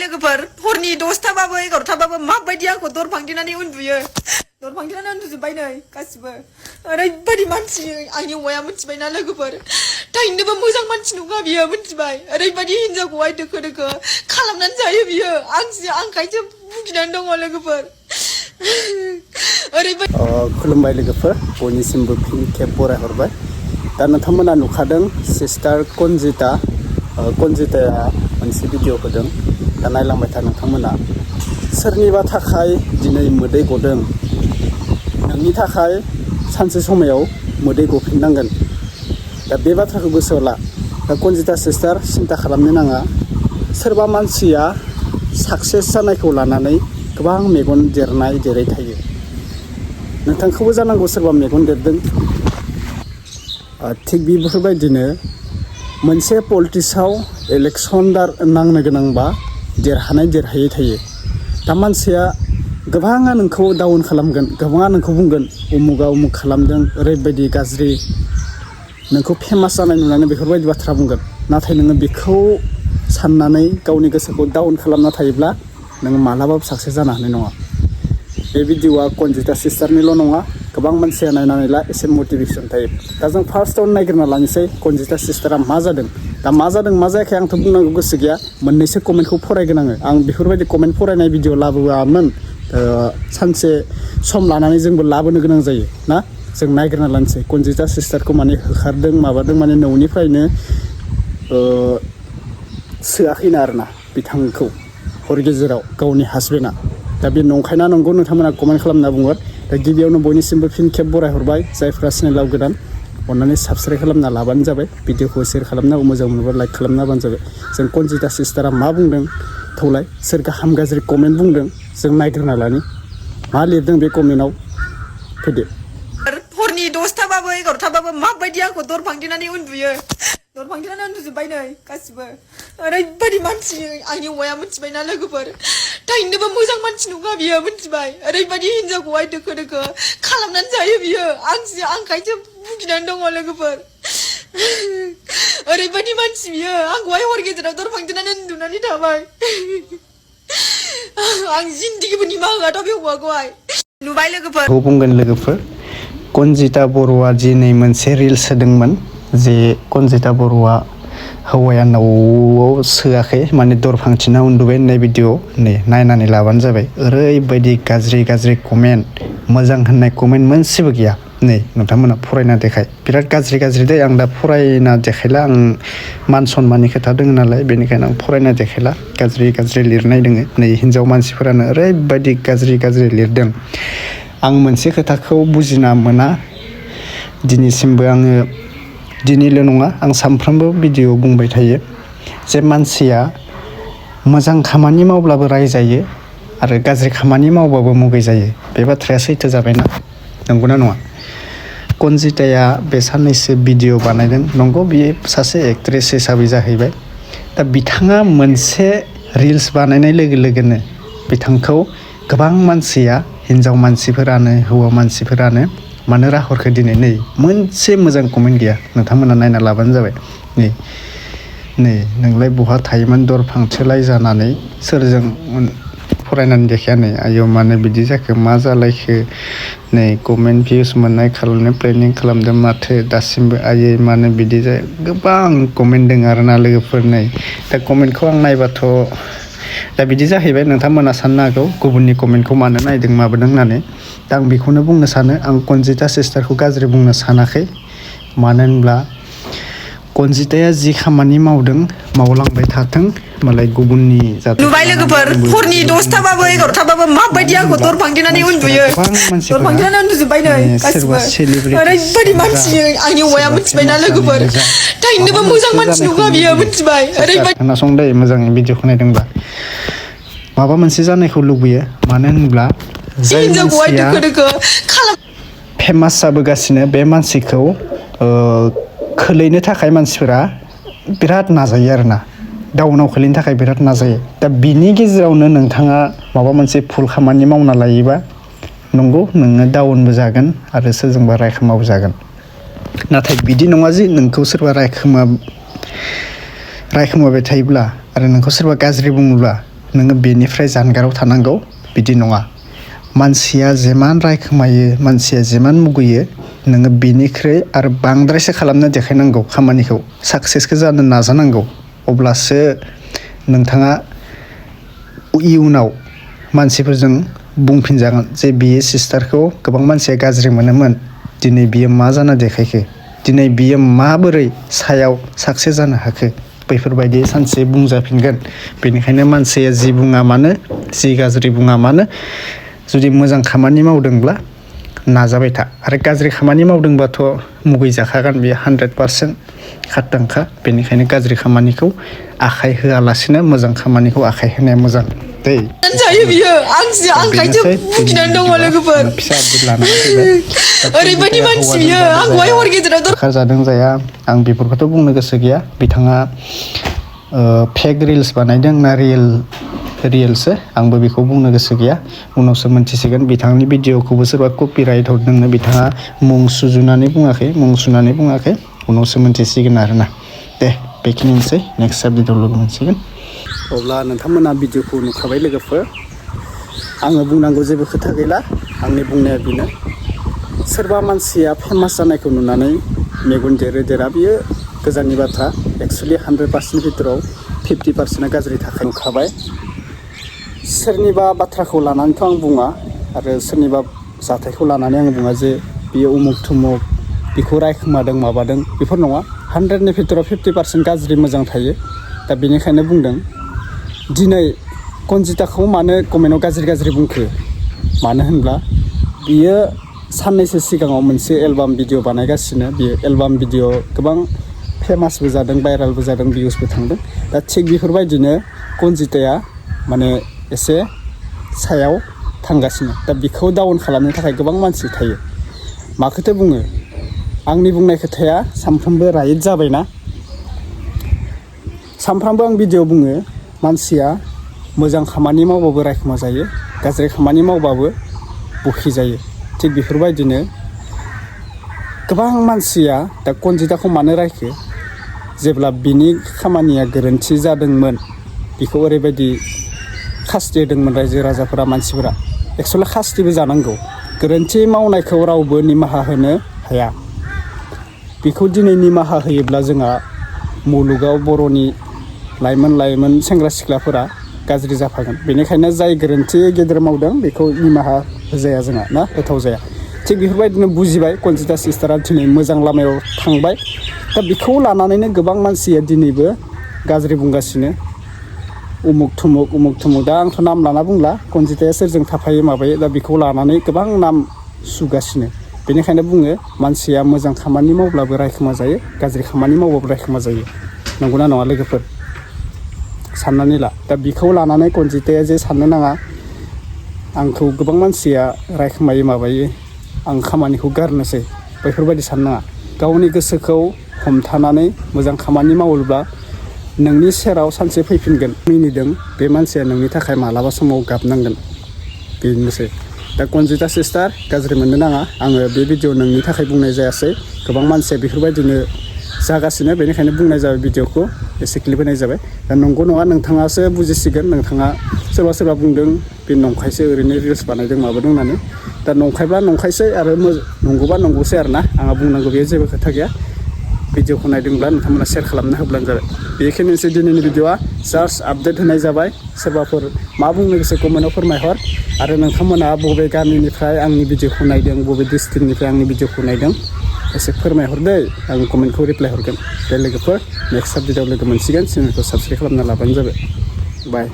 लोगोफोर हरनि 10थाबाबो 11थाबाबो माबायदि आंखौ दर फांथेनानै उन्दुयो दर फांथेनानै उन्दुजोब्बाय नै गासिबो ओरैबायदि मानसि आंनि हौवाया मिथिबायना लोगोफोर थाइनोबो मोजां मानसि नङा बियो मिथिबाय ओरैबायदि हिनजावखौहाय दोखो दोखो खालामनानै जायो बियो आंखायसो भुगिनानै दङ लोगोफोर ओरैबायदि खुलुमबाय लोगोफोर बयनिसिमबो फिन खेब बरायहरबाय दा नोंथांमोना नुखादों सिस्टार कनजिताया मोनसे भिडिअ होदों दा नायलांबाय था नोंथांमोना सोरनिबा थाखाय दिनै मोदै गदों नोंनि थाखाय सानसे समायाव मोदै गफिननांगोन दा बे बाथ्राखौ गोसोआव ला दा कनजिता सिस्टार सिन्था खालामनो नाङा सोरबा मानसिया साक्सेस जानायखौ लानानै गोबां मेगन देरै थायो नोंथांखौबो जानांगौ सोरबा मेगन देरदों थिग बेफोरबायदिनो मोनसे पलिटिक्सआव इलेक्सन नांनो गोनांबा देरहायै थायो दा मानसिया गोबाङा नोंखौ डाउन खालामगोन गोबाङा नोंखौ बुंगोन उमुगा उमुग खालामदों ओरैबायदि गाज्रि नोंखौ फेमास जानाय नुनानै बेफोरबायदि बाथ्रा बुंगोन नाथाय नोङो बेखौ साननानै गावनि गोसोखौ डाउन खालामना थायोब्ला नोङो मालाबाबो साक्सेस जानो हानाय नङा बे भिडिअआ कनजिता सिस्टारनिल' नङा गोबां मानसिया नायनानै ला एसे मटिभेसन थायो दा जों फार्स्टआवनो नायग्रोना लानोसै कनजिता सिस्टारा मा जादों दा मा जादों मा जायाखै आंथ' बुंनांगौ गोसो गैया मोननैसो कमेन्टखौ फरायगोन आं बेफोरबायदि कमेन्ट फरायनाय भिडिअ लाबोआमोन सानसे सम लानानै जोंबो लाबोनो गोनां जायो ना जों नायग्रोना लानोसै कनजिता सिस्टारखौ माने होखारदों माबादों माने न'निफ्रायनो सोआखैना आरोना बिथांखौ हर गेजेराव गावनि हासबेन्डआ दा बे नंखायना नंगौ नोंथांमोना कमेन्ट खालामना बुंहर दा गिबियावनो बयनिसिमबो फिन खेब बरायहरबाय जायफ्रा चेनेलाव गोदान अन्नानै साबस्क्राइब खालामना लाबानो जाबाय भिडिअखौ शेयार खालामनांगौ मोजां मोनोबा लाइक खालामना होबानो जाबाय जों कनजिता सिस्टारा मा बुंदों थौलाय सोर गाहाम गाज्रि कमेन्ट बुंदों जों नायग्रोना लानि मा लिरदों बे कमेन्टआव फैदो हरनि 10थाबाबो 11थाबाबो माबायदि आंखौ दर फांथेनानै उन्दुयो दर फांथेनानै उन्दुजोब्बाय नै गासिबो ओरैबायदि मानसि आंनि हौवाया मिथिबायना लोगोफोर थाइनोबो मोजां मानसि नङा बियो मिथिबाय ओरैबायदि हिनजावखौहाय दोखो दोखो खालामनानै जायो बियो आंखायसो भुगिनानै दङ लोगोफोर ओरैबायदि मानसि बियो आंखौहाय हर गेजेराव दर फांथेनानै उन्दुनानै थाबाय आं जिन्दगिबो निमाहा होआथ' बे हौवाखौहाय नुबाय लोगोफोर बुंगोन लोगोफोर कनजिता बर'आ दिनै मोनसे रिल्स होदोंमोन जे कनजिता बर'आ हौवाया न'आव सोआखै माने दर फांथेना उन्दुबाय होननाय भिडिअ नै नायनानै लाबानो जाबाय ओरैबायदि गाज्रि कमेन्ट मोजां होननाय कमेन्ट मोनसेबो गैया नै नोंथांमोना फरायना देखाय बिराद गाज्रि दै आं दा फरायना देखायला आं मान सनमाननि खोथा दङ नालाय बेनिखायनो आं फरायना देखायला गाज्रि लिरनाय दोङो नै हिनजाव मानसिफोरानो ओरैबायदि गाज्रि लिरदों आं मोनसे खोथाखौ बुजिना मोना दिनैसिमबो आङो दिनैल' नङा आं सानफ्रोमबो भिडिअ बुंबाय थायो जे मानसिया मोजां खामानि मावब्लाबो रायजायो आरो गाज्रि खामानि मावबाबो मुगैजायो बे बाथ्राया सैथो जाबायना नंगौना नङा कनजिताया बे साननैसो भिडिअ बानायदों नंगौ बियो सासे एक्ट्रेस हिसाबै जाहैबाय दा बिथाङा मोनसे रिल्स बानायनाय लोगोनो बिथांखौ गोबां मानसिया हिनजाव मानसिफोरानो हौवा मानसिफोरानो मानो राहरखो दिनै नै मोनसे मोजां कमेन्ट गैया नोंथांमोना नायना लाबानो जाबाय नै नोंलाय बहा थायोमोन दर फांथेलाय जानानै सोरजों फरायनानै देखाया नै आयौ मानो बिदि जाखो मा जालायखो नै कमेन्ट भिउस मोननाय खालामनो प्लेनिं खालामदों माथो दासिमबो आयै मानो बिदि जायो गोबां कमेन्ट दङ आरोना लोगोफोर नै दा कमेन्टखौ आं नायबाथ' दा बिदि जाहैबाय नोंथांमोना साननो हागौ गुबुननि कमेन्टखौ मानो नायदों माबोदों होननानै दा आं बेखौनो बुंनो सानो आं कनजिता सिस्टारखौ गाज्रि बुंनो सानाखै मानो होनब्ला कनजिताया जि खामानि मावदों मावलांबाय थाथों मालाय गुबुननि नुबाय लोगोफोर हरनि 10थाबाबो 11थाबाबो माबायदि आंखौ दर फांथेनानै उन्दुयो दर फांथेनानै उन्दुजोब्बाय नै गासिबो ओरैबायदि मानसि आंनि हौवाया मिथिबायना लोगोफोर थाइनोबो मोजां मानसि नङा बियो मिथिबाय ओरैबायदि खोनासं दे मोजाङै भिडिअखौ नायदोंबा माबा मोनसे जानायखौ लुबैयो मानो होनब्ला जाय मानसिया फेमास जाबोगासिनो बे मानसिखौ खोलैनो थाखाय मानसिफोरा बिराद नाजायो आरोना डाउनाव खोलैनो थाखाय बिराद नाजायो दा बिनि गेजेरावनो नोंथाङा माबा मोनसे भुल खामानि मावना लायोबा नंगौ नोङो डाउनबो जागोन आरो सोरजोंबा रायखोमाबो जागोन नाथाय बिदि नङा जे नोंखौ सोरबा रायखोमाबाय थायोब्ला आरो नोंखौ सोरबा गाज्रि बुङोब्ला नोङो बेनिफ्राय जानगाराव थानांगौ बिदि नङा मानसिया जेमान रायखोमायो मानसिया जेमान मुगैयो नोङो बेनिख्रुइ आरो बांद्रायसो खालामना देखायनांगौ खामानिखौ साक्सेसखौ जानो नाजानांगौ अब्लासो नोंथाङा इयुनाव मानसिफोरजों बुंफिनजागोन जे बियो सिस्टारखौ गोबां मानसिया गाज्रि मोनोमोन दिनै बियो मा जाना देखायखो दिनै बियो माबोरै सायाव साक्सेस जानो हाखो बैफोरबायदि सानसे बुंजाफिनगोन बेनिखायनो मानसिया जि बुङा मानो जि गाज्रि बुङा मानो जुदि मोजां खामानि मावदोंब्ला नाजाबाय था आरो गाज्रि खामानि मावदोंबाथ' मुगैजाखागोन बेयो 100% खाथांखा बेनिखायनो गाज्रि खामानिखौ आखाइ होआलासिनो मोजां खामानिखौ आखाइ होनाया मोजां दै जायो बियो आंसो आंखायसो बुगिनानै दङ लोगोफोर ओरैबायदि मानसि बियो आंखौहाय हर गेजेराव दरखार जादों जाया आं बेफोरखौथ' बुंनो गोसो गैया बिथाङा फेक रिल्स बानायदों ना रियेलसो आंबो बेखौ बुंनो गोसो गैया उनावसो मोनथिसिगोन बिथांनि भिडिअखौबो सोरबा कपिराइट हरदोंनो बिथाङा मुं सुजुनानै बुङाखै मुं सुनानै बुङाखै उनावसो मोनथिसिगोन आरोना दे बेखिनिसै नेक्स्ट आपडेटआव लोगो मोनसिगोन अब्ला नोंथांमोना भिडिअखौ नुखाबाय लोगोफोर आङो बुंनांगौ जेबो खोथा गैला आंनि बुंनाया बेनो सोरबा मानसिया फेमास जानायखौ नुनानै मेगन देरा बियो गोजाननि बाथ्रा एक्सुवेलि 100% भितराव 50%आ गाज्रि थाखाय नुखाबाय सोरनिबा बाथ्राखौ लानानैथ' आं बुङा आरो सोरनिबा जाथायखौ लानानै आं बुङा जे बियो उमुक थुमुक बिखौ रायखोमादों माबादों बेफोर नङा 100नि भितराव 50% गाज्रि मोजां थायो दा बेनिखायनो बुंदों दिनै कनजिताखौ मानो कमेन्टआव गाज्रि बुंखो मानो होनब्ला बियो साननैसो सिगाङाव मोनसे एलबाम भिडिअ बानायगासिनो बियो एलबाम भिडिअ गोबां फेमासबो जादों भाइरालबो जादों भिउसबो थांदों दा थिग बेफोरबायदिनो कनजिताया माने एसे सायाव थांगासिनो दा बिखौ डाउन खालामनो थाखाय गोबां मानसि थायो मा खोथा बुङो आंनि बुंनाय खोथाया सानफ्रोमबो राइट जाबायना सानफ्रामबो आं भिडिअ बुङो मानसिया मोजां खामानि मावबाबो रायखोमा जायो गाज्रि खामानि मावबाबो बखि जायो थिग बेफोरबायदिनो गोबां मानसिया दा कनजिताखौ मानो रायखो जेब्ला बिनि खामानिया गोरोन्थि जादोंमोन बिखौ ओरैबायदि खासथि होदोंमोन रायजो राजाफोरा मानसिफोरा एक्सुवेलि खासथिबो जानांगौ गोरोन्थि मावनायखौ रावबो निमाहा होनो हाया बेखौ दिनै निमाहा होयोब्ला जोंहा मुलुगाव बर'नि लाइमोन सेंग्रा सिख्लाफोरा गाज्रि जाफागोन बेनिखायनो जाय गोरोन्थि गेदेर मावदों बेखौ निमाहा होजाया जोंहा ना होथाव जाया थिग बेफोरबायदिनो बुजिबाय कनजिता सिस्टारा दिनै मोजां लामायाव थांबाय दा बेखौ लानानैनो गोबां मानसिया दिनैबो गाज्रि बुंगासिनो उमुक थुमुक दा आंथ' नाम लाना बुंला कनजिताया सोरजों थाफायो माबायो दा बेखौ लानानै गोबां नाम सुगासिनो बेनिखायनो बुङो मानसिया मोजां खामानि मावब्लाबो रायखोमा जायो गाज्रि खामानि मावब्लाबो रायखोमा जायो नंगौना नङा लोगोफोर साननानै ला दा बिखौ लानानै कनजिताया जे साननो नाङा आंखौ गोबां मानसिया रायखोमायो माबायो आं खामानिखौ गारनोसै बेफोरबायदि साननाङा गावनि गोसोखौ हमथानानै मोजां खामानि मावोब्ला नोंनि सेराव सानसे फैफिनगोन मिनिदों बे मानसिया नोंनि थाखाय मालाबा समाव गाबनांगोन बेनोसै दा कनजिता सिस्टार गाज्रि मोननो नाङा आङो बे भिडिअ नोंनि थाखाय बुंनाय जायासै गोबां मानसिया बेफोरबायदिनो जागासिनो बेनिखायनो बुंनाय जाबाय भिडिअखौ एसे क्लिप होनाय जाबाय दा नंगौ नङा नोंथाङासो बुजिसिगोन नोंथाङा सोरबा बुंदों बे नंखायसो ओरैनो रिल्स बानायदों माबादों होननानै दा नंखायब्ला नंखायसै आरो नंगौबा नंगौसै आरो ना आंहा बुंनांगौ बेयो जेबो खोथा गैया भिडिअखौ नायदोंब्ला नोंथांमोना शेयार खालामना होब्लानो जाबाय बेखिनिसै दिनैनि भिडिअआ जास्ट आपडेट होनाय जाबाय सोरबाफोर मा बुंनो गोसो कमेन्टआव फोरमायहर आरो नोंथांमोना बबे गामिनिफ्राय आंनि भिडिअखौ नायदों बबे डिस्ट्रिक्टनिफ्राय आंनि भिडिअखौ नायदों एसे फोरमायहर दै आं कमेन्टखौ रिप्लाय हरगोन दे लोगोफोर नेक्स्ट आपडेटआव लोगो मोनसिगोन चेनेलखौ साबस्क्राइब खालामना लाबानो जाबाय बाय